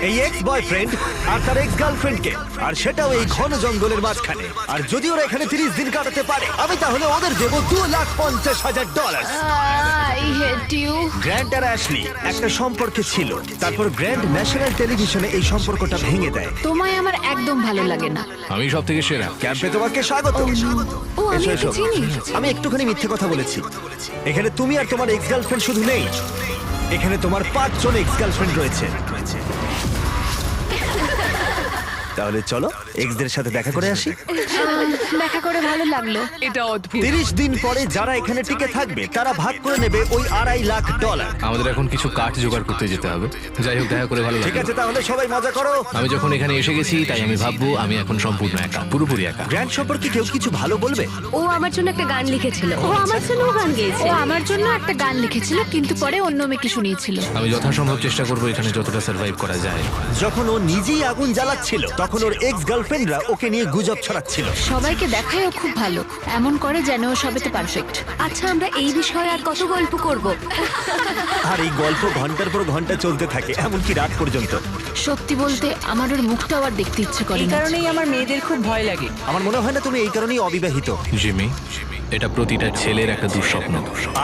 এই ex boyfriend আর তার x গার্লফ্রেন্ডকে, আর সেটাও এই ঘন জঙ্গলের মাঝখানে। আর যদি ওরা এখানে 30 দিন কাটাতে পারে, আমি তাহলে ওদের দেবো $2,50,000। I hate you. গ্র্যান্ট আর অ্যাশলি একটা সম্পর্কে ছিল, তারপর গ্র্যান্ট ন্যাশনাল টেলিভিশনে এই সম্পর্কটা ভেঙে দেয়। তোমায় আমার একদম ভালো লাগে না। আমি সব থেকে সেরা। ক্যাম্পে তোমাকে স্বাগত। ও আমি এসো, একে এসো। চিনি। আমি একটুখানি মিথ্যে কথা বলেছি। এখানে তুমি আর তোমার এক্স গার্লফ্রেন্ড শুধু নেই, এখানে তোমার 5 জন এক্স গার্লফ্রেন্ড রয়েছে। তাহলে চলো এক্সদের সাথে দেখা করে আসি। দেখা করে ভালো লাগলো। এটা অদ্ভুত। 30 দিন পরে যারা এখানে টিকে থাকবে তারা ভাগ করে নেবে ওই $2.5 লাখ। আমাদের এখন কিছু কাঠ জোগাড় করতে যেতে হবে। যাই হোক, দেখা করে ভালো ঠিক লাগলো। আছে, তাহলে সবাই মজা করো। আমি যখন এখানে এসে গেছি তাই আমি ভাববো আমি এখন সম্পূর্ণ একা, পুরোপুরি একা। গ্র্যান্ড সম্পর্কে কেউ কিছু ভালো বলবে? ও আমার জন্য একটা গান লিখেছিল। ও আমার জন্য গান গেয়েছে। ও আমার জন্য একটা গান লিখেছিল, কিন্তু পরে অন্য মেয়েকে শুনিয়েছিল। আমি যথাসম্ভব চেষ্টা করবো এখানে যতটা সার্ভাইভ করা যায়। যখন ও নিজেই আগুন জ্বালাচ্ছিল তখন ওর এক্স গার্লফ্রেন্ডরা ওকে নিয়ে গুজব ছড়াচ্ছিল। সবাইকে দেখায় ও খুব ভালো, এমন করে যেন ও সবেতে পারফেক্ট। আচ্ছা, আমরা এই বিষয়ে আর কত গল্প করব? আর এই গল্প ঘন্টার পর ঘন্টা চলতে থাকে, এমনকি রাত পর্যন্ত। সত্যি বলতে আমার ওর মুখটাও আর দেখতে ইচ্ছে করে এই না। কারণেই আমার মেয়েদের খুব ভয় লাগে। আমার মনে হয় না তুমি এই কারণেই অবিবাহিত। জিমি, এটা প্রতিটা ছেলের একটা দুঃস্বপ্ন।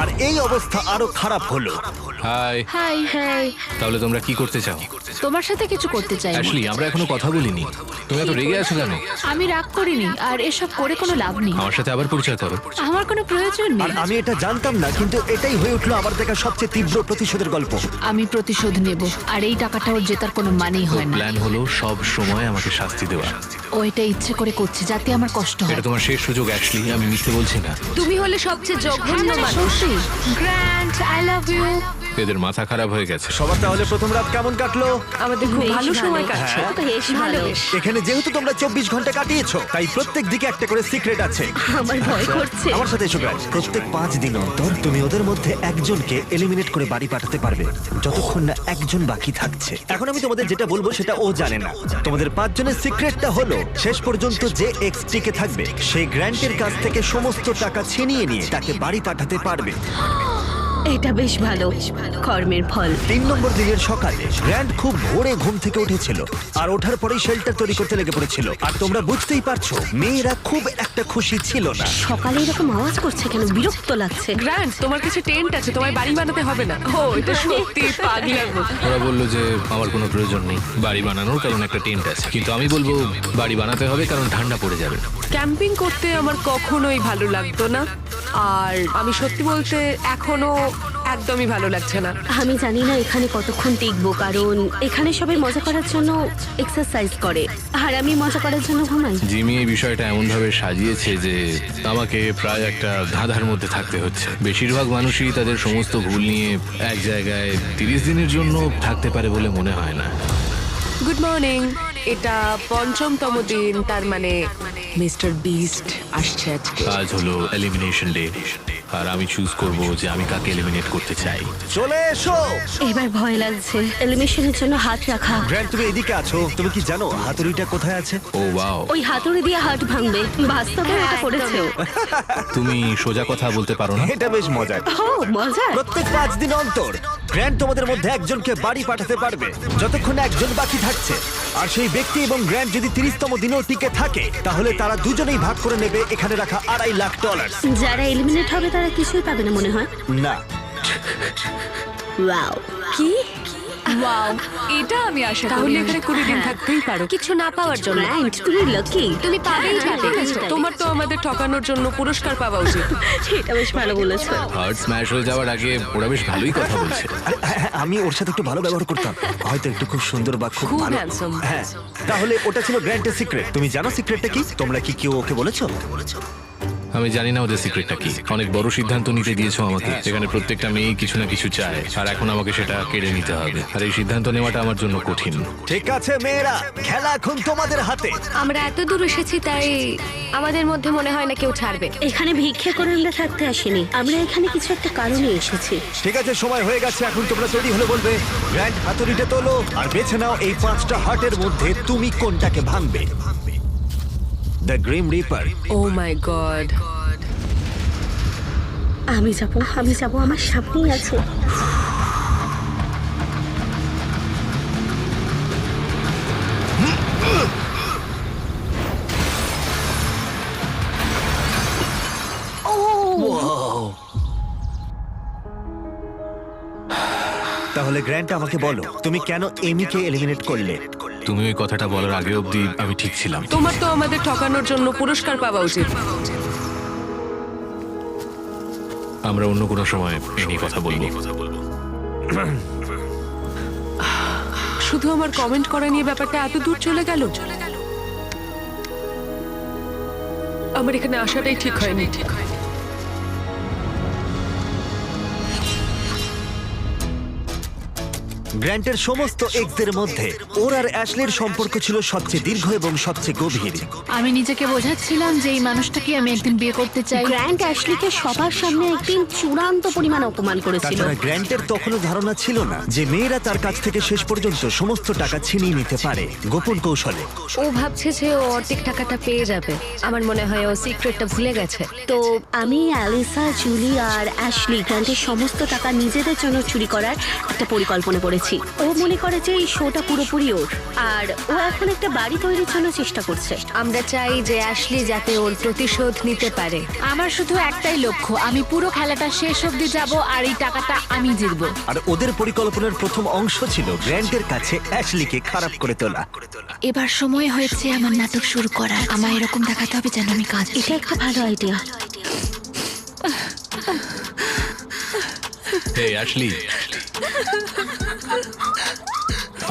আর এই অবস্থা আরো খারাপ হলো। হাই। High high. তাহলে তোমরা কি করতে চাও? তোমার সাথে কিছু করতে চাই না। অ্যাশলি, আমরা এখনো কথা বলিনি। তুমি এত রেগে আছো কেন? আমি রাগ করিনি, আর এসব করে কোনো লাভ নেই। আমার সাথে আবার পরিচয় করো। আমার কোনো প্রয়োজন আর নেই। আমি এটা জানতাম না, কিন্তু এটাই হয়ে উঠলো আমার দেখা সবচেয়ে তীব্র প্রতিশোধের গল্প। আমি প্রতিশোধ নেব, আর এই টাকাটা ওর জেতার কোনো মানেই ওর হয় না। প্ল্যান হলো সব সময় আমাকে শাস্তি দেওয়া। ও এটা ইচ্ছে করে করছে যাতে আমার কষ্ট হয়। এটা তোমার শেষ সুযোগ অ্যাশলি, আমি মিথ্যে বলছি না। তুমি হলে সবচেয়ে জঘন্য মানুষ। সত্যি। Grant, I love you. এদের মাথা খারাপ হয়ে গেছে। সবার তাহলে প্রথম রাত কেমন কাটলো? আমাদের খুব ভালো সময় কাটছে। তো বেশ ভালো। এখানে যেহেতু তোমরা 24 ঘন্টা কাটিয়েছো, তাই প্রত্যেক দিকে একটা করে সিক্রেট আছে। আমার ভয় করছে। আমার সাথে এসো গ্র্যান্ড। প্রত্যেক 5 দিন অন্তর তুমি ওদের মধ্যে একজনকে এলিমিনেট করে বাড়ি পাঠাতে পারবে, যতক্ষণ না একজন বাকি থাকছে। এখন আমি তোমাদের যেটা বলবো সেটা ও জানে না। তোমাদের 5 জনের সিক্রেটটা হলো, শেষ পর্যন্ত যে এক্স টিকে থাকবে সেই গ্র্যান্টের কাছ থেকে সমস্ত টাকা ছিনিয়ে নিয়ে তাকে বাড়ি পাঠাতে পারবে। এটা বেশ ভালো কর্মের ফল। 3 নম্বর দিনের সকালে গ্র্যান্ড খুব ভোরে ঘুম থেকে উঠেছিল, আর ওঠার পরেই শেল্টার তৈরি করতে লেগে পড়েছিল। আর তোমরা বুঝতেই পারছো মেয়েরা খুব একটা খুশি ছিল না। সকালে এরকম আওয়াজ করছে কেন? বিরক্ত লাগছে। গ্র্যান্ড, তোমার কাছে টেন্ট আছে, তোমায় বাড়ি বানাতে হবে না। ও, এটা সত্যি পাগলার মতো। ওরা বললো যে আমার কোনো প্রয়োজন নেই বাড়ি বানানোর, কারণ একটা টেন্ট আছে। কিন্তু আমি বলবো বাড়ি বানাতে হবে কারণ ঠান্ডা পড়ে যাবে। ক্যাম্পিং করতে আমার কখনোই ভালো লাগতো না, আর আমি সত্যি বলতে এখনো একদমই ভালো লাগছে না। আমি জানি না এখানে কতক্ষণ টিকবো, কারণ এখানে সবাই মজা করার জন্য এক্সারসাইজ করে, আর আমি মজা করার জন্য ঘুমাই। জিমি এই বিষয়টা এমন ভাবে সাজিয়েছে যে আমাকে প্রায় একটা ধাঁধার মধ্যে থাকতে হচ্ছে। বেশিরভাগ মানুষই তাদের সমস্ত ভুল নিয়ে এক জায়গায় 30 দিনের জন্য থাকতে পারে বলে মনে হয় না। Good morning. এটা 5ম দিন, তার মানে মিস্টার বিস্ট আসছে আজকে। আজ হলো এলিমিনেশন ডে, আর আমি চুজ করব যে আমি কাকে এলিমিনেট করতে চাই। চলে এসো। এবার ভয় লাগছে। এলিমিনেশনের জন্য হাত রাখা। গ্র্যান্ড, তুমি এদিকে আছো। তুমি কি জানো হাতুড়িটা কোথায় আছে? ও ওয়াও, ওই হাতুড়ি দিয়ে হাত ভাঙবে। বাস্তবে এটা করেছে ও। তুমি সোজা কথা বলতে পারো না? এটা বেশ মজার। ও মজা। প্রত্যেক 5 দিন অন্তর গ্র্যান্ড তোমাদের মধ্যে একজনকে বাড়ি পাঠাতে পারবে, যতক্ষণ না একজন বাকি থাকছে। আর সেই ব্যক্তি এবং গ্র্যান্ড যদি 30তম দিনেও টিকে থাকে, তাহলে তারা দুজনেই ভাগ করে নেবে এখানে রাখা $2.5 লাখ। যারা এলিমিনেট হবে তারা কিছুই পাবে না মনে হয়। না, ওয়াও। কি? ওয়াও, এটা আমি আশা তাহলে এখানে 20 দিন থাকতেই পারো। কিছু না পাওয়ার জন্য। গ্র্যান্ড, তুমি লাকি। তুমি পাবেই পাবে। তোমার তো আমাদের ঠকানোর জন্য পুরস্কার পাওয়া উচিত। এটা বেশ ভালো বলেছো। হার্ট স্ম্যাশ হয়ে যাওয়ার আগে ওরা বেশ ভালোই কথা বলছে। আরে, হ্যাঁ, আমি ওর সাথে একটু ভালো ব্যবহার করতাম, হয়তো একটু খুব সুন্দর বা খুব খুব ভালো। handsome। হ্যাঁ, তাহলে ওটা ছিল গ্র্যান্টের সিক্রেট। তুমি জানো সিক্রেটটা কি? তোমরা কি কেউ ওকে বলেছো? আমি জানি না ওদের সিক্রেটটা কি। অনেক বড় সিদ্ধান্ত নিতে দিয়েছো আমাকে। এখানে প্রত্যেকটা মেয়ে কিছু না কিছু চায়, আর এখন আমাকে সেটা কেড়ে নিতে হবে। আর এই সিদ্ধান্ত নেওয়াটা আমার জন্য কঠিন। ঠিক আছে মেয়েরা, খেলা এখন তোমাদের হাতে। আমরা এত দূর এসেছি, তাই আমাদের মধ্যে মনে হয় না কেউ ছাড়বে। এখানে ভিক্ষে করে আমরা থাকতে আসিনি। আমরা এখানে কিছু একটা কারণে এসেছি। ঠিক আছে, সময় হয়ে গেছে। এখন তোমরা তৈরি হলে বলবে। গ্র্যান্ড হাতুড়িটা তোলো আর বেছে নাও এই 5টা হার্টের মধ্যে তুমি কোনটাকে ভাঙবে। The grim reaper. Oh my God. আমি যাব, আমার সামনেই আছে। তাহলে গ্র্যান্ট আমাকে বলো, তুমি কেন এমিকে এলিমিনেট করলে? তুমি ওই কথাটা বলার আগে অবধি আমি ঠিক ছিলাম। তোমার তো আমাদের ঠকানোর জন্য পুরস্কার পাওয়া উচিত। আমরা অন্য কোনো সময় এই নিয়ে কথা বলবো। শুধু আমার কমেন্ট করা নিয়ে ব্যাপারটা এত দূর চলে গেল। আমার এখানে আসাটাই ঠিক হয়নি। গ্র্যান্টের সমস্ত এক্সদের মধ্যে ওর আর অ্যাশলির সম্পর্ক ছিল সবচেয়ে দীর্ঘ এবং সবচেয়ে গভীর। আমি নিজেকে বোঝাচ্ছিলাম যে এই মানুষটাকে আমি একদিন বিয়ে করতে চাই। গ্র্যান্ট অ্যাশলিকে সবার সামনে একদিন চূড়ান্ত পরিমাণ অপমান করেছিল। তাছাড়া গ্র্যান্টের তখনও ধারণা ছিল না যে মেয়েরা তার কাছ থেকে শেষ পর্যন্ত সমস্ত টাকা ছিনিয়ে নিতে পারে গোপন কৌশলে। ও ভাবছে যে ও অর্ধেক টাকাটা পেয়ে যাবে। আমার মনে হয় ও সিক্রেটটা ভুলে গেছে। তো আমি অ্যালিসা, জুলি আর অ্যাশলি গ্র্যান্টের সমস্ত টাকা নিজেদের জন্য চুরি করার একটা পরিকল্পনা করেছি। ও মনে করে যে এই শোটা পুরোপুরি ওর, আর ও এখন একটা বাড়ি তৈরির জন্য চেষ্টা করছে। আমরা চাই যে অ্যাশলি যাতে ওর প্রতিশোধ নিতে পারে। আমার শুধু একটাই লক্ষ্য, আমি পুরো খেলাটা শেষ অবধি যাব আর এই টাকাটা আমি জিতবো। আর ওদের পরিকল্পনার প্রথম অংশ ছিল গ্র্যান্টের কাছে অ্যাশলিকে খারাপ করে তোলা। এবার সময় হয়েছে আমার নাটক শুরু করার। আমার এরকম দেখাতে হবে যেন আমি কাজ। এটা একটা ভালো আইডিয়া। এই অ্যাশলি,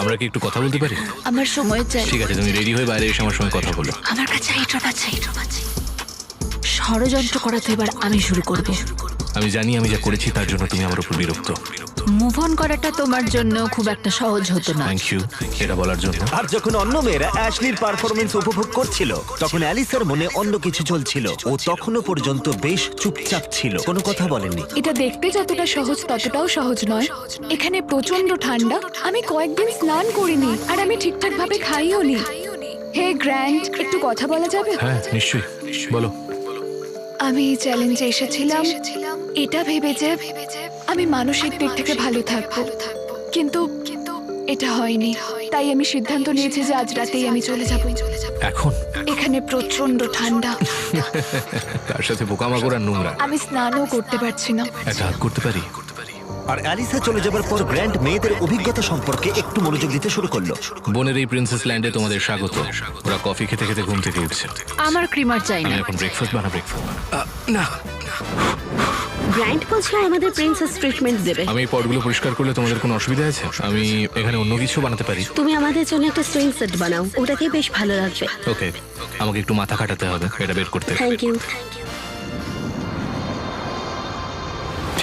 আমরা কি একটু কথা বলতে পারি? আমার সময় চাই। ঠিক আছে, তুমি রেডি হয়ে বাইরে এসে আমার সঙ্গে কথা বলো। আমার কাছে এই ড্রপ আছে। ষড়যন্ত্র করা তো এবার আমি শুরু করব। আমি জানি আমি যা করেছি তার জন্য তুমি আমার উপর বিরক্ত। মুভ অন করাটা তোমার জন্য খুব একটা সহজ হতো না। থ্যাংক ইউ এটা বলার জন্য। আর যখন অন্য মেয়েরা অ্যাশলির পারফরমেন্স উপভোগ করছিল, তখন অ্যালিসার মনে অন্য কিছু চলছিল। ও তখনও পর্যন্ত বেশ চুপচাপ ছিল, কোনো কথা বলেনি। এটা দেখতে যতটা সহজ ততটাও সহজ নয়। এখানে প্রচন্ড ঠান্ডা, আমি কয়েকদিন স্নান করিনি আর আমি ঠিকঠাক ভাবে খাইও নি। হে গ্র্যান্ট, একটু কথা বলা যাবে? হ্যাঁ নিশ্চয়ই, বলো। আমি এই চ্যালেঞ্জে এসেছিলাম এটা ভেবে যে আমি মানসিক দিক থেকে ভালো থাকবো, কিন্তু এটা হয়নি। তাই আমি সিদ্ধান্ত নিয়েছি যে আজ রাতেই আমি চলে যাব। এখন এখানে প্রচন্ড ঠান্ডা, তার সাথে পোকামাকড় আর নোংরা। আমি স্নানও করতে পারছি না। একটা হাত করতে পারি? আর অ্যালিসা চলে যাবার পর গ্র্যান্ট মেয়েদের অভিজ্ঞতা সম্পর্কে একটু মনোযোগ দিতে শুরু করলো। বনের এই প্রিন্সেস ল্যান্ডে তোমাদের স্বাগত। ওরা কফি খেতে খেতে ঘুম থেকে উঠছে। আমার ক্রিমার চাই আমি না। এখন ব্রেকফাস্ট বানাবো। না, গ্র্যান্ট বলছে আমাদের প্রিন্সেস ট্রিটমেন্ট দেবে। আমি এই পটগুলো পরিষ্কার করলে তোমাদের কোনো অসুবিধা আছে? আমি এখানে অন্য কিছু বানাতে পারি। তুমি আমাদের জন্য একটা সুইং সেট বানাও, ওটাকে বেশ ভালো লাগবে। ওকে, আমাকে একটু মাথা খাটাতে হবে এটা বের করতে। Thank you.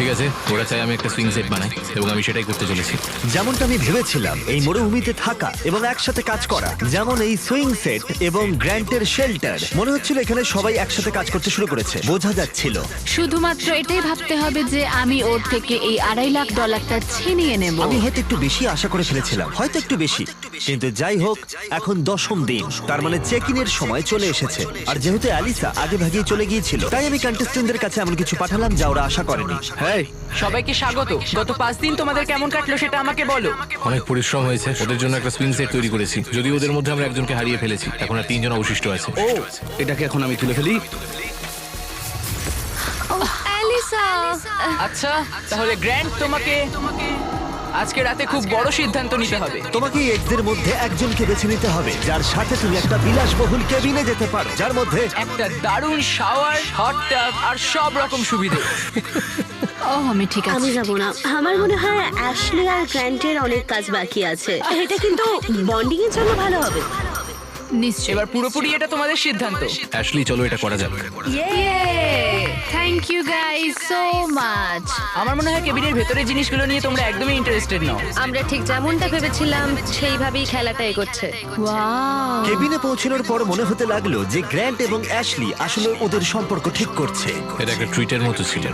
ঠিক আছে, ওরা চাই আমি একটা সুইং সেট বানাই এবং আমি সেটাই করতে চলেছি। যেমনটা আমি ভেবেছিলাম, এই মরুভূমিতে থাকা এবং একসাথে কাজ করা, যেমন এই সুইং সেট এবং গ্র্যান্টের শেল্টার, মনে হচ্ছিল এখানে সবাই একসাথে কাজ করতে শুরু করেছে। বোঝা যাচ্ছিল। শুধুমাত্র এটাই ভাবতে হবে যে আমি ওর থেকে এই $2.5 লাখ ছিনিয়ে নেব। আমি হয়তো একটু বেশি আশা করে ফেলেছিলাম, হয়তো একটু বেশি, কিন্তু যাই হোক, এখন 10ম দিন, তার মানে চেক ইনের সময় চলে এসেছে। আর যেহেতু অ্যালিসা আগে ভাগেই চলে গিয়েছিল, তাই আমি কন্টেস্টেন্টদের কাছে এমন কিছু পাঠালাম যা ওরা আশা করেনি। সবাইকে স্বাগত। গত 5 দিন তোমাদের কেমন কাটলো সেটা আমাকে বলো। অনেক পরিশ্রম হয়েছে, ওদের জন্য একটা সুইং সেট তৈরি করেছি। যদিও ওদের মধ্যে আমরা একজনকে হারিয়ে ফেলেছি, এখন আর 3 জন অবশিষ্ট আছে। ও, এটাকে এখন আমি তুলে ফেলি। অ্যালিসা, আচ্ছা, তাহলে গ্র্যান্ড তোমাকে আজকে রাতে খুব বড় সিদ্ধান্ত নিতে হবে। তোমাকে এই এক্সদের মধ্যে একজনকে বেছে নিতে হবে, যার সাথে তুমি একটা বিলাসবহুল কেবিনে যেতে পারো, যার মধ্যে একটা দারুণ শাওয়ার, হট টাব আর সব রকম সুবিধা। ও আমি ঠিক আমি আছে। যাব না। আমার মনে হয় অ্যাশলি আর গ্র্যান্টের অনেক কাজ বাকি আছে। এটা কিন্তু বন্ডিং এর জন্য ভালো হবে। নিশ্চয়ই। এবার পুরোপুরি এটা তোমাদের সিদ্ধান্ত। অ্যাশলি, চলো এটা করা যাক। Thank you guys so much. আমার মনে হয় কেবিনের ভেতরের জিনিসগুলো নিয়ে তোমরা একদমই ইন্টারেস্টেড নও। আমরা ঠিক যেমনটা ভেবেছিলাম সেইভাবেই খেলাটা এগোচ্ছে। ওয়াও। কেবিনে পৌঁছানোর পর মনে হতে লাগলো যে গ্র্যান্ট এবং অ্যাশলি আসলে ওদের সম্পর্ক ঠিক করছে। এটা একটা ট্রিটের মতো ছিল।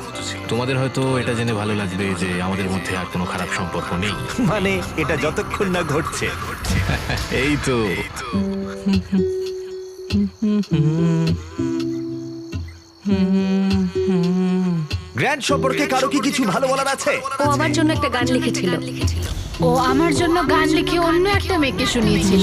তোমাদের হয়তো এটা জেনে ভালো লাগবে যে আমাদের মধ্যে আর কোনো খারাপ সম্পর্ক নেই। মানে এটা যতক্ষণ না ঘটছে। এই তো। গ্র্যান্ড সম্পর্কে কারো কি কিছু ভালো বলার আছে? ও আমার জন্য একটা গান লিখেছিল। ও আমার জন্য গান লিখে অন্য একটা মেয়েকে শুনিয়েছিল।